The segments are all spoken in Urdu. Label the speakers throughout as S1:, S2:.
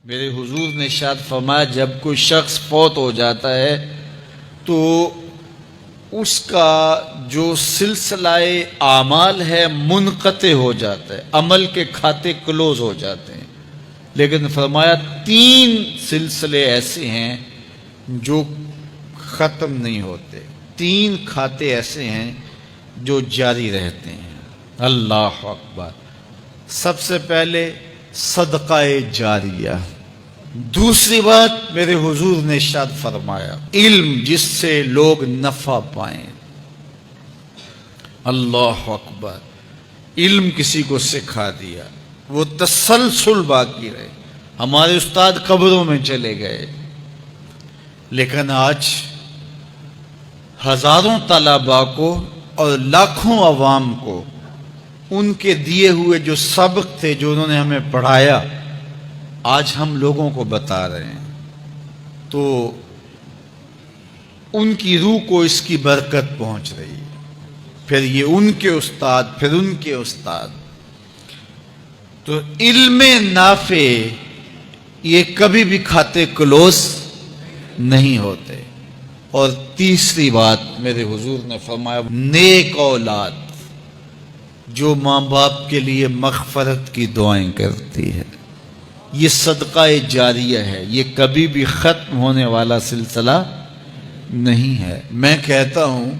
S1: میرے حضور نے ارشاد فرمایا جب کوئی شخص فوت ہو جاتا ہے تو اس کا جو سلسلہ اعمال ہے منقطع ہو جاتا ہے، عمل کے کھاتے کلوز ہو جاتے ہیں، لیکن فرمایا 3 سلسلے ایسے ہیں جو ختم نہیں ہوتے، 3 کھاتے ایسے ہیں جو جاری رہتے ہیں۔ اللہ اکبر۔ سب سے پہلے صدقہ جاریہ، دوسری بات میرے حضور نے ارشاد فرمایا علم جس سے لوگ نفع پائیں۔ اللہ اکبر۔ علم کسی کو سکھا دیا، وہ تسلسل باقی رہے۔ ہمارے استاد قبروں میں چلے گئے، لیکن آج ہزاروں طلباء کو اور لاکھوں عوام کو ان کے دیے ہوئے جو سبق تھے جو انہوں نے ہمیں پڑھایا آج ہم لوگوں کو بتا رہے ہیں، تو ان کی روح کو اس کی برکت پہنچ رہی ہے۔ پھر یہ ان کے استاد، پھر ان کے استاد۔ تو علم نافع یہ کبھی بھی کھاتے کلوز نہیں ہوتے۔ اور تیسری بات میرے حضور نے فرمایا نیک اولاد جو ماں باپ کے لیے مغفرت کی دعائیں کرتی ہے، یہ صدقہ جاریہ ہے، یہ کبھی بھی ختم ہونے والا سلسلہ نہیں ہے۔ میں کہتا ہوں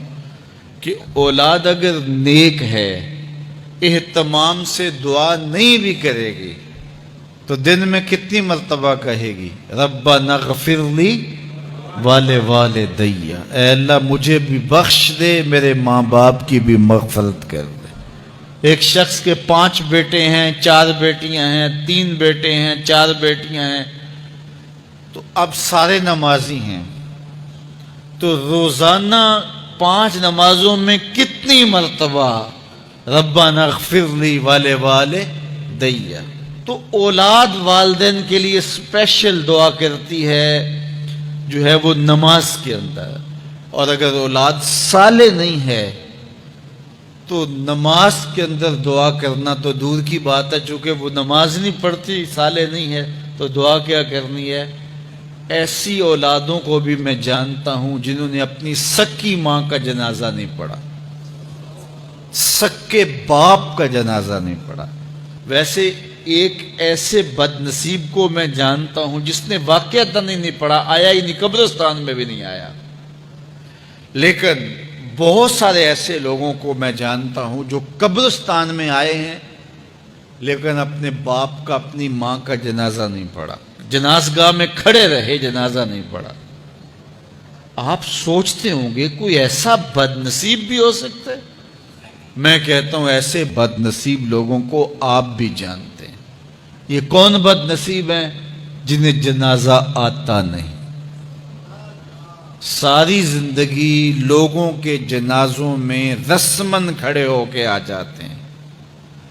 S1: کہ اولاد اگر نیک ہے، اہتمام سے دعا نہیں بھی کرے گی تو دن میں کتنی مرتبہ کہے گی ربنا اغفر لی والدی، اے اللہ مجھے بھی بخش دے، میرے ماں باپ کی بھی مغفرت کر دے۔ ایک شخص کے 5 بیٹے ہیں، 4 بیٹیاں ہیں، 3 بیٹے ہیں، 4 بیٹیاں ہیں، تو اب سارے نمازی ہیں، تو روزانہ 5 نمازوں میں کتنی مرتبہ ربنا اغفر لی والدی۔ تو اولاد والدین کے لیے اسپیشل دعا کرتی ہے جو ہے وہ نماز کے اندر، اور اگر اولاد صالح نہیں ہے تو نماز کے اندر دعا کرنا تو دور کی بات ہے، چونکہ وہ نماز نہیں پڑھتی، صالح نہیں ہے، تو دعا کیا کرنی ہے؟ ایسی اولادوں کو بھی میں جانتا ہوں جنہوں نے اپنی سکی ماں کا جنازہ نہیں پڑھا، سکے باپ کا جنازہ نہیں پڑھا۔ ویسے ایک ایسے بد نصیب کو میں جانتا ہوں جس نے واقعتاً نہیں پڑھا، آیا ہی نہیں، قبرستان میں بھی نہیں آیا، لیکن بہت سارے ایسے لوگوں کو میں جانتا ہوں جو قبرستان میں آئے ہیں لیکن اپنے باپ کا، اپنی ماں کا جنازہ نہیں پڑھا، جنازگاہ میں کھڑے رہے، جنازہ نہیں پڑھا۔ آپ سوچتے ہوں گے کوئی ایسا بد نصیب بھی ہو سکتا ہے؟ میں کہتا ہوں ایسے بد نصیب لوگوں کو آپ بھی جانتے ہیں۔ یہ کون بد نصیب ہیں؟ جنہیں جنازہ آتا نہیں، ساری زندگی لوگوں کے جنازوں میں رسماً کھڑے ہو کے آ جاتے ہیں،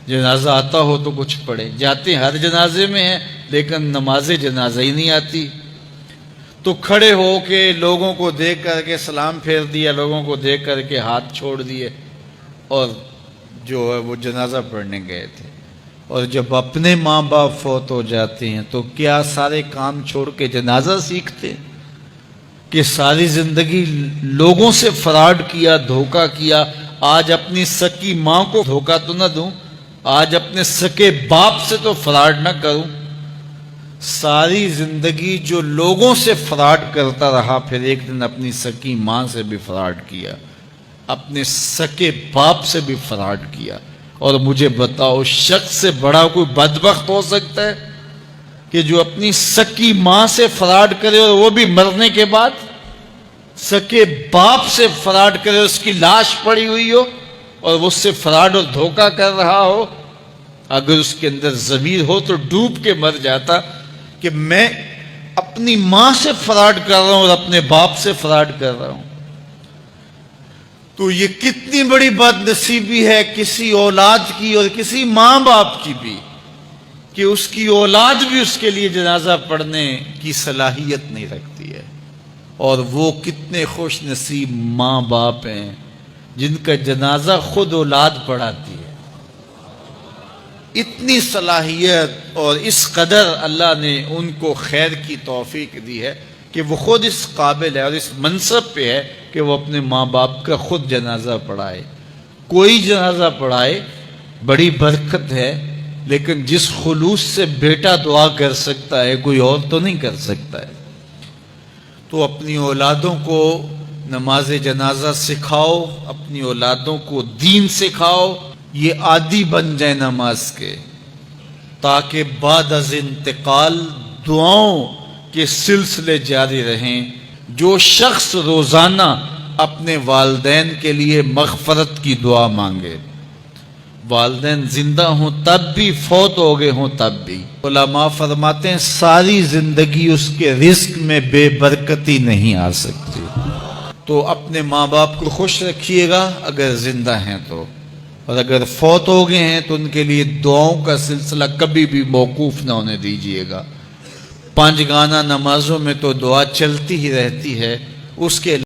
S1: جنازہ آتا ہو تو کچھ پڑھے، جاتے ہیں ہر جنازے میں ہیں لیکن نماز جنازہ ہی نہیں آتی، تو کھڑے ہو کے لوگوں کو دیکھ کر کے سلام پھیر دیا، لوگوں کو دیکھ کر کے ہاتھ چھوڑ دیے، اور جو ہے وہ جنازہ پڑھنے گئے تھے۔ اور جب اپنے ماں باپ فوت ہو جاتے ہیں تو کیا سارے کام چھوڑ کے جنازہ سیکھتے ہیں؟ کہ ساری زندگی لوگوں سے فراڈ کیا، دھوکہ کیا، آج اپنی سکی ماں کو دھوکہ تو نہ دوں، آج اپنے سکے باپ سے تو فراڈ نہ کروں۔ ساری زندگی جو لوگوں سے فراڈ کرتا رہا، پھر ایک دن اپنی سکی ماں سے بھی فراڈ کیا، اپنے سکے باپ سے بھی فراڈ کیا۔ اور مجھے بتاؤ شخص سے بڑا کوئی بدبخت ہو سکتا ہے کہ جو اپنی سکی ماں سے فراڈ کرے اور وہ بھی مرنے کے بعد، سکے باپ سے فراڈ کرے، اس کی لاش پڑی ہوئی ہو اور وہ اس سے فراڈ اور دھوکہ کر رہا ہو؟ اگر اس کے اندر ضمیر ہو تو ڈوب کے مر جاتا کہ میں اپنی ماں سے فراڈ کر رہا ہوں اور اپنے باپ سے فراڈ کر رہا ہوں۔ تو یہ کتنی بڑی بد نصیبی ہے کسی اولاد کی اور کسی ماں باپ کی بھی کہ اس کی اولاد بھی اس کے لیے جنازہ پڑھنے کی صلاحیت نہیں رکھتی ہے۔ اور وہ کتنے خوش نصیب ماں باپ ہیں جن کا جنازہ خود اولاد پڑھاتی ہے۔ اتنی صلاحیت اور اس قدر اللہ نے ان کو خیر کی توفیق دی ہے کہ وہ خود اس قابل ہے اور اس منصب پہ ہے کہ وہ اپنے ماں باپ کا خود جنازہ پڑھائے. کوئی جنازہ پڑھائے بڑی برکت ہے، لیکن جس خلوص سے بیٹا دعا کر سکتا ہے کوئی اور تو نہیں کر سکتا ہے. تو اپنی اولادوں کو نماز جنازہ سکھاؤ، اپنی اولادوں کو دین سکھاؤ، یہ عادی بن جائے نماز کے، تاکہ بعد از انتقال دعاؤں کے سلسلے جاری رہیں. جو شخص روزانہ اپنے والدین کے لیے مغفرت کی دعا مانگے، والدین زندہ ہوں تب بھی، فوت ہو گئے ہوں تب بھی، علماء فرماتے ہیں ساری زندگی اس کے رزق میں بے برکتی نہیں آ سکتی. تو اپنے ماں باپ کو خوش رکھیے گا اگر زندہ ہیں تو، اور اگر فوت ہو گئے ہیں تو ان کے لیے دعاؤں کا سلسلہ کبھی بھی موقوف نہ ہونے دیجیے گا. 5 گانا نمازوں میں تو دعا چلتی ہی رہتی ہے، اس کے